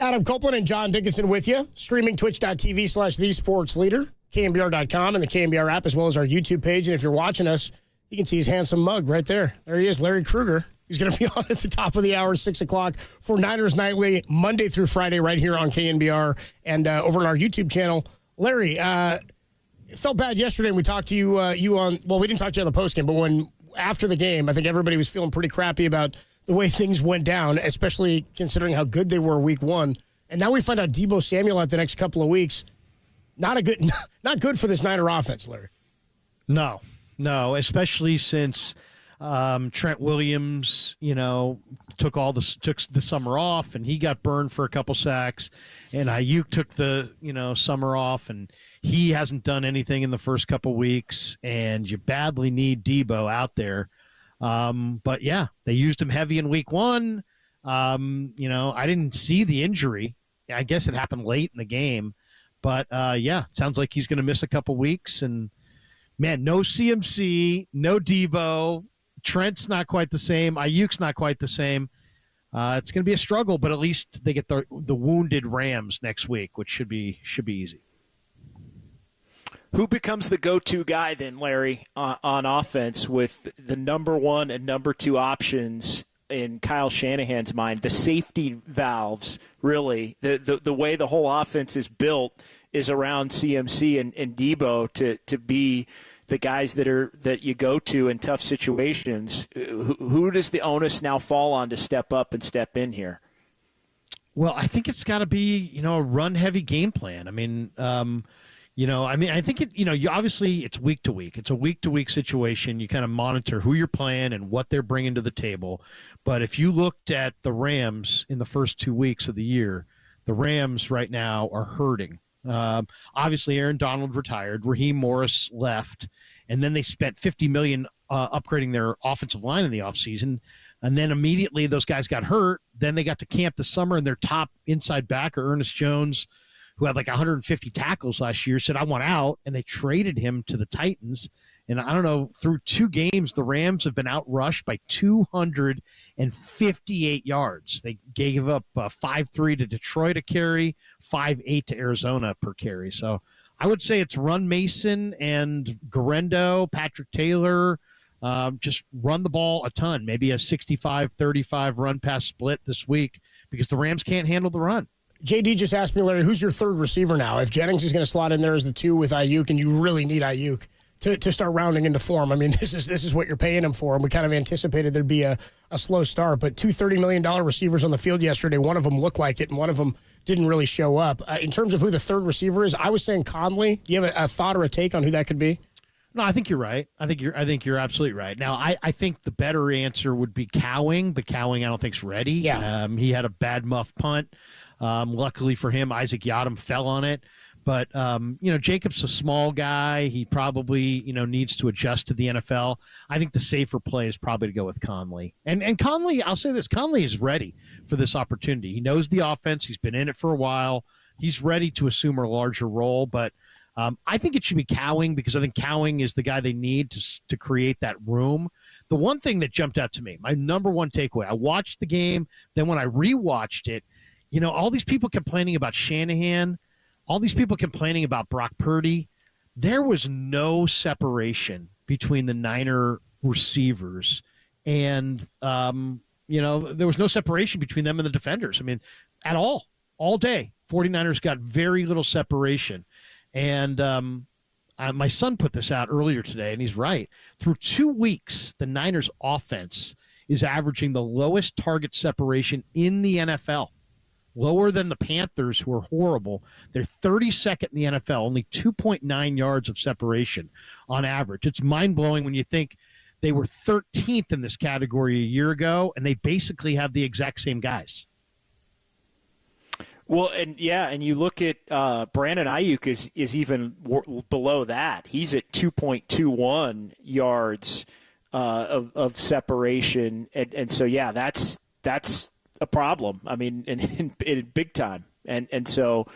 Adam Copeland and John Dickinson with you. Streaming twitch.tv/thesportsleader, KNBR.com, and the KNBR app, as well as our YouTube page. And if you're watching us, you can see his handsome mug right there. There he is, Larry Krueger. He's going to be on at the top of the hour, 6 o'clock, for Niners Nightly, Monday through Friday, right here on KNBR and over on our YouTube channel. Larry, it felt bad yesterday when we talked to you on, well, we didn't talk to you on the postgame, but after the game, I think everybody was feeling pretty crappy about the way things went down, especially considering how good they were week one. And now we find out Deebo Samuel at the next couple of weeks. Not good for this Niner offense, Larry. No, especially since Trent Williams, took the summer off, and he got burned for a couple sacks, and Ayuk took the summer off, and he hasn't done anything in the first couple weeks, and you badly need Deebo out there. But yeah, they used him heavy in week one. I didn't see the injury. I guess it happened late in the game, but it sounds like he's going to miss a couple weeks. And man, no CMC, no Deebo. Trent's not quite the same. Ayuk's not quite the same. It's going to be a struggle, but at least they get the wounded Rams next week, which should be easy. Who becomes the go-to guy then, Larry, on offense with the number one and number two options in Kyle Shanahan's mind? The safety valves, really, the way the whole offense is built is around CMC and Deebo to be the guys that you go to in tough situations. Who does the onus now fall on to step up and step in here? Well, I think it's got to be, a run-heavy game plan. I think you obviously it's week to week. It's a week-to-week situation. You kind of monitor who you're playing and what they're bringing to the table. But if you looked at the Rams in the first 2 weeks of the year, the Rams right now are hurting. Obviously, Aaron Donald retired. Raheem Morris left. And then they spent $50 million upgrading their offensive line in the offseason. And then immediately those guys got hurt. Then they got to camp this summer, and their top inside backer, Ernest Jones, who had like 150 tackles last year, said, I want out, and they traded him to the Titans. And I don't know, through 2 games, the Rams have been outrushed by 258 yards. They gave up 5-3 to Detroit a carry, 5-8 to Arizona per carry. So I would say it's run Mason and Garendo, Patrick Taylor, just run the ball a ton, maybe a 65-35 run-pass split this week because the Rams can't handle the run. JD just asked me, Larry, who's your third receiver now? If Jennings is going to slot in there as the 2 with Ayuk, and you really need Ayuk to start rounding into form. I mean, this is what you're paying him for, and we kind of anticipated there'd be a slow start. But 2 $30 million receivers on the field yesterday, one of them looked like it, and one of them didn't really show up. In terms of who the third receiver is, I was saying Conley. Do you have a thought or a take on who that could be? No, I think you're right. I think you're absolutely right. Now, I think the better answer would be Cowing, but Cowing I don't think's ready. Yeah. He had a bad muff punt. Luckily for him, Isaac Yiadom fell on it. But, Jacob's a small guy. He probably, needs to adjust to the NFL. I think the safer play is probably to go with Conley. And Conley, I'll say this, Conley is ready for this opportunity. He knows the offense. He's been in it for a while. He's ready to assume a larger role. But I think it should be Cowing because I think Cowing is the guy they need to create that room. The one thing that jumped out to me, my number one takeaway, I watched the game. Then when I rewatched it, all these people complaining about Shanahan, all these people complaining about Brock Purdy, there was no separation between the Niner receivers and, there was no separation between them and the defenders. I mean, at all day. 49ers got very little separation. And my son put this out earlier today, and he's right. Through 2 weeks, the Niners offense is averaging the lowest target separation in the NFL. Lower than the Panthers, who are horrible. They're 32nd in the NFL, only 2.9 yards of separation on average. It's mind-blowing when you think they were 13th in this category a year ago, and they basically have the exact same guys. Well, and you look at Brandon Ayuk is even below that. He's at 2.21 yards of separation, and so that's a problem. I mean, in big time, and so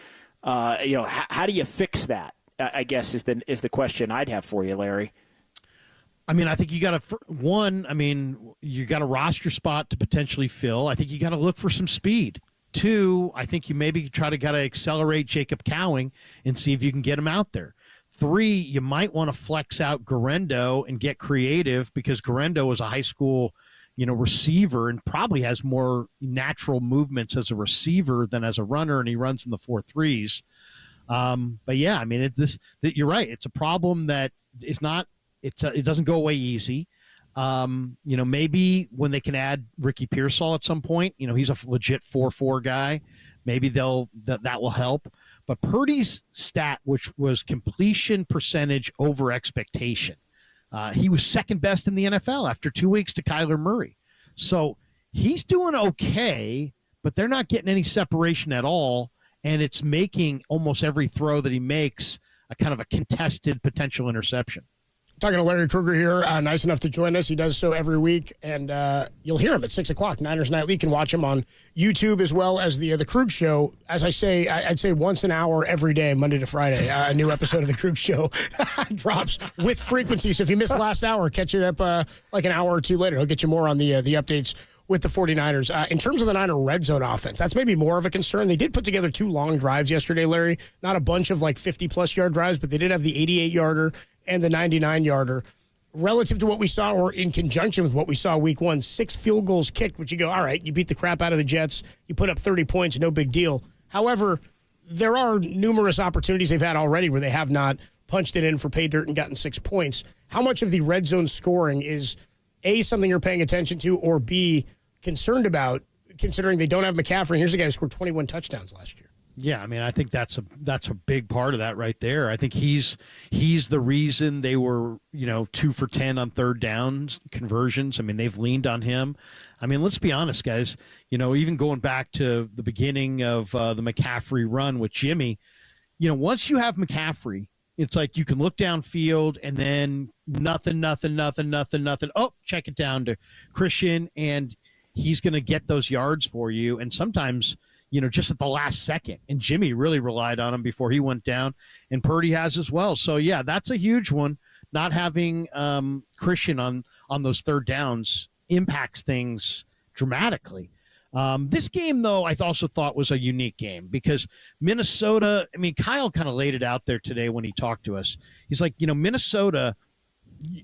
how do you fix that? I guess is the question I'd have for you, Larry. I mean, I think you got to you got a roster spot to potentially fill. I think you got to look for some speed. 2, I think you maybe gotta accelerate Jacob Cowing and see if you can get him out there. 3, you might want to flex out Garendo and get creative, because Garendo was a high school, receiver, and probably has more natural movements as a receiver than as a runner, and he runs in the 4.3s. But yeah, I mean, you're right. It's a problem that is not. It doesn't go away easy. Maybe when they can add Ricky Pearsall at some point, he's a legit 4.4 guy. Maybe that will help. But Purdy's stat, which was completion percentage over expectation, he was second best in the NFL after 2 weeks to Kyler Murray. So he's doing okay, but they're not getting any separation at all. And it's making almost every throw that he makes a kind of a contested potential interception. Talking to Larry Krueger here, nice enough to join us. He does so every week, and you'll hear him at 6 o'clock, Niners Nightly. You can watch him on YouTube as well as the Krug Show. As I say, I'd say once an hour every day, Monday to Friday, a new episode of the Krug Show drops with frequency. So if you missed the last hour, catch it up like an hour or two later. He'll get you more on the updates with the 49ers. In terms of the Niner red zone offense, that's maybe more of a concern. They did put together 2 long drives yesterday, Larry. Not a bunch of like 50-plus yard drives, but they did have the 88-yarder and the 99-yarder. Relative to what we saw, or in conjunction with what we saw week 1, 6 field goals kicked, which you go, all right, you beat the crap out of the Jets. You put up 30 points, no big deal. However, there are numerous opportunities they've had already where they have not punched it in for pay dirt and gotten 6 points. How much of the red zone scoring is A, something you're paying attention to, or B, concerned about, considering they don't have McCaffrey? Here's a guy who scored 21 touchdowns last year. Yeah, I mean, I think that's a big part of that right there. I think he's the reason they were, 2 for 10 on third downs conversions. I mean, they've leaned on him. I mean, let's be honest, guys. Even going back to the beginning of the McCaffrey run with Jimmy, once you have McCaffrey, it's like you can look downfield and then nothing. Oh, check it down to Christian, and he's going to get those yards for you. And sometimes, just at the last second. And Jimmy really relied on him before he went down, and Purdy has as well. So, yeah, that's a huge one. Not having Christian on those third downs impacts things dramatically. This game, though, I also thought was a unique game because Minnesota, I mean, Kyle kind of laid it out there today when he talked to us. He's like, Minnesota,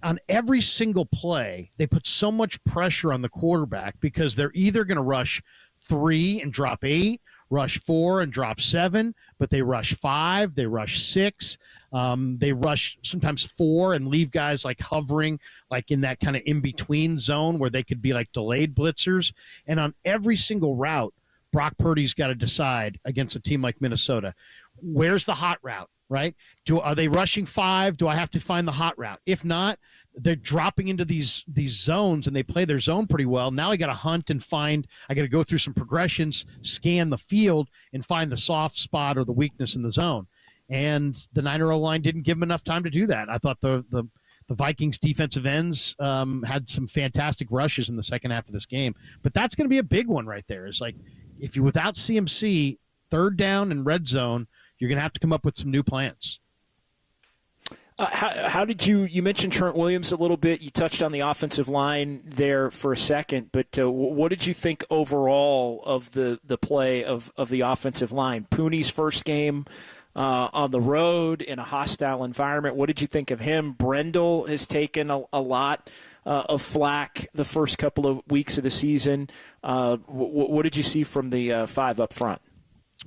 on every single play, they put so much pressure on the quarterback because they're either going to rush 3 and drop 8, rush 4 and drop 7, but they rush 5, they rush 6, they rush sometimes 4 and leave guys like hovering, like in that kind of in-between zone where they could be like delayed blitzers. And on every single route, Brock Purdy's got to decide against a team like Minnesota, where's the hot route? Right? Are they rushing 5? Do I have to find the hot route? If not, they're dropping into these zones, and they play their zone pretty well. Now I got to hunt and find. I got to go through some progressions, scan the field, and find the soft spot or the weakness in the zone. And the Niner O-line didn't give them enough time to do that. I thought the Vikings defensive ends had some fantastic rushes in the second half of this game. But that's going to be a big one right there. It's like if you without CMC, third down and red zone, you're going to have to come up with some new plans. How did you mentioned Trent Williams a little bit. You touched on the offensive line there for a second, but what did you think overall of the play of the offensive line? Pooney's first game on the road in a hostile environment. What did you think of him? Brendel has taken a lot of flack the first couple of weeks of the season. What did you see from the 5 up front?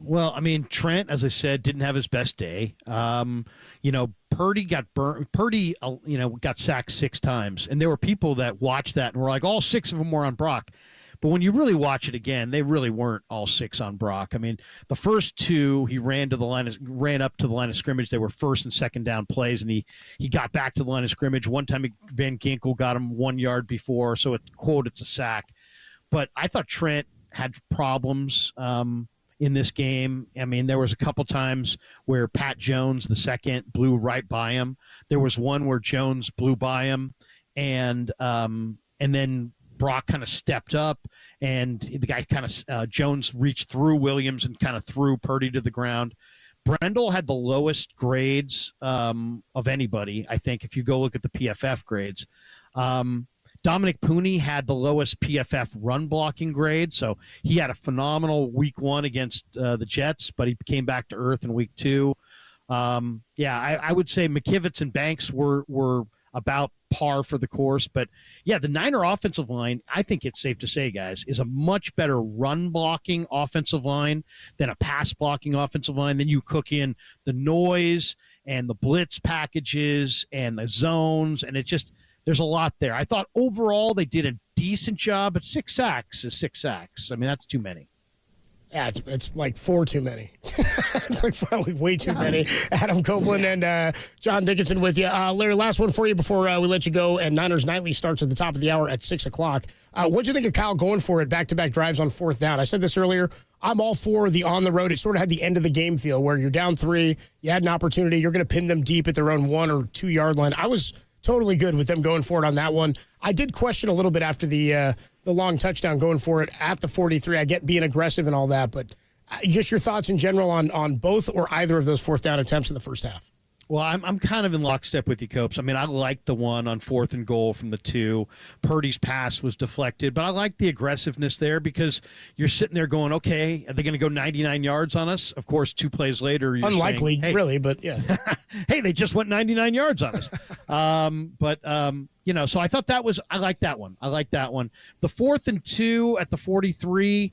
Well, I mean, Trent, as I said, didn't have his best day. Purdy got burnt. Purdy, got sacked 6 times, and there were people that watched that and were like, all 6 of them were on Brock. But when you really watch it again, they really weren't all 6 on Brock. I mean, the first 2, he ran up to the line of scrimmage. They were first and second down plays, and he got back to the line of scrimmage. One time, Van Ginkel got him 1 yard before, so it's a sack. But I thought Trent had problems in this game. I mean, there was a couple times where Pat Jones, the second, blew right by him. There was one where Jones blew by him, and then Brock kind of stepped up, and the guy kind of Jones reached through Williams and kind of threw Purdy to the ground. Brendel had the lowest grades of anybody, I think, if you go look at the PFF grades. Dominic Pooney had the lowest PFF run blocking grade, so he had a phenomenal week 1 against the Jets, but he came back to earth in week 2. I would say McKivitz and Banks were about par for the course. But, yeah, the Niner offensive line, I think it's safe to say, guys, is a much better run-blocking offensive line than a pass-blocking offensive line. Then you cook in the noise and the blitz packages and the zones, and it just – there's a lot there. I thought overall they did a decent job, but 6 sacks is 6 sacks. I mean, that's too many. Yeah, it's like 4 too many. It's like probably way too many. Adam Copeland and John Dickinson with you. Larry, last one for you before we let you go. And Niners Nightly starts at the top of the hour at 6 o'clock. What'd you think of Kyle going for it back-to-back drives on 4th down? I said this earlier. I'm all for the on the road. It sort of had the end of the game feel where you're down 3, you had an opportunity, you're going to pin them deep at their own 1 or 2 yard line. I was totally good with them going for it on that one. I did question a little bit after the long touchdown going for it at the 43. I get being aggressive and all that, but just your thoughts in general on both or either of those 4th down attempts in the first half. Well, I'm kind of in lockstep with you, Copes. I mean, I like the one on 4th and goal from the 2. Purdy's pass was deflected, but I like the aggressiveness there because you're sitting there going, okay, are they going to go 99 yards on us? Of course, 2 plays later. You're unlikely, saying, hey, really, but yeah. Hey, they just went 99 yards on us. So I thought I like that one. The 4th and 2 at the 43,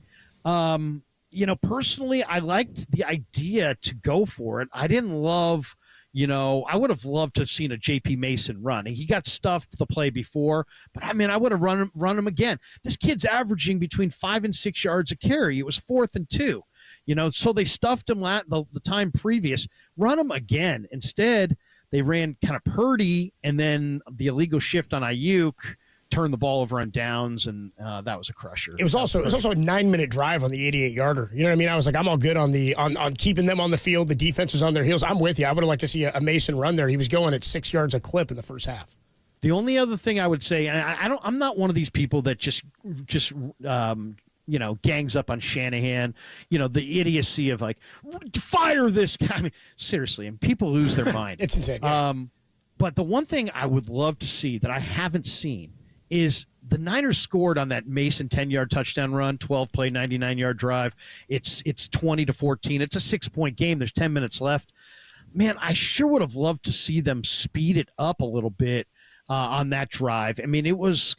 personally, I liked the idea to go for it. I didn't love, I would have loved to have seen a J.P. Mason run. He got stuffed the play before, but I mean, I would have run him again. This kid's averaging between 5 and 6 yards a carry. It was 4th and 2, so they stuffed him the time previous. Run him again. Instead, they ran kind of Purdy and then the illegal shift on Ayuk, turned the ball over on downs, and that was a crusher. It was also a 9-minute drive on the 88-yarder. You know what I mean? I was like, I'm all good on keeping them on the field. The defense was on their heels. I'm with you. I would have liked to see a Mason run there. He was going at 6 yards a clip in the first half. The only other thing I would say, and I'm not one of these people that just gangs up on Shanahan. The idiocy of like, fire this guy. I mean, seriously, and people lose their mind. It's insane. Yeah. But the one thing I would love to see that I haven't seen is the Niners scored on that Mason 10-yard touchdown run, 12-play, 99-yard drive. It's 20-14. It's a 6-point game. There's 10 minutes left. Man, I sure would have loved to see them speed it up a little bit on that drive. I mean,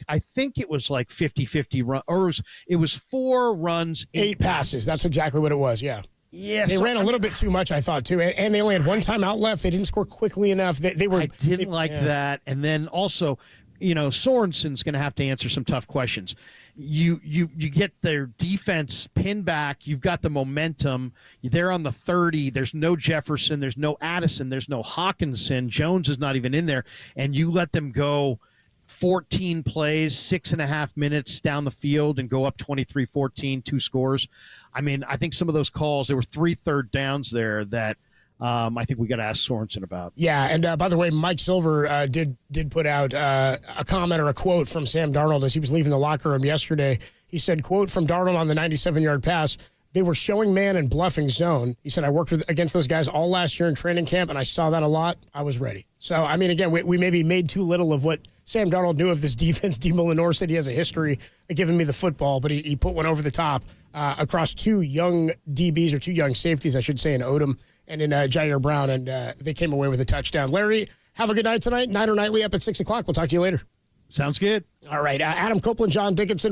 I think it was like 50-50 run, or it was 4 runs, 8 passes. That's exactly what it was, yeah. Yeah, they ran a little bit too much, I thought, too. And they only had 1 timeout left. They didn't score quickly enough. I didn't like that. And then also, Sorensen's going to have to answer some tough questions. You get their defense pinned back. You've got the momentum. They're on the 30. There's no Jefferson. There's no Addison. There's no Hawkinson. Jones is not even in there. And you let them go 14 plays, 6.5 minutes down the field and go up 23-14, 2 scores. I mean, I think some of those calls, there were 3 third downs there that I think we got to ask Sorensen about. Yeah, and by the way, Mike Silver did put out a comment or a quote from Sam Darnold as he was leaving the locker room yesterday. He said, quote from Darnold on the 97-yard pass, "They were showing man and bluffing zone." He said, "I worked against those guys all last year in training camp, and I saw that a lot. I was ready." So, I mean, again, we maybe made too little of what Sam Darnold knew of this defense. D. Lenore said he has a history of giving me the football, but he put one over the top across 2 young DBs, or 2 young safeties, I should say, in Odom and in Jair Brown, and they came away with a touchdown. Larry, have a good night tonight. Niner Nightly up at 6 o'clock. We'll talk to you later. Sounds good. All right. Adam Copeland, John Dickinson.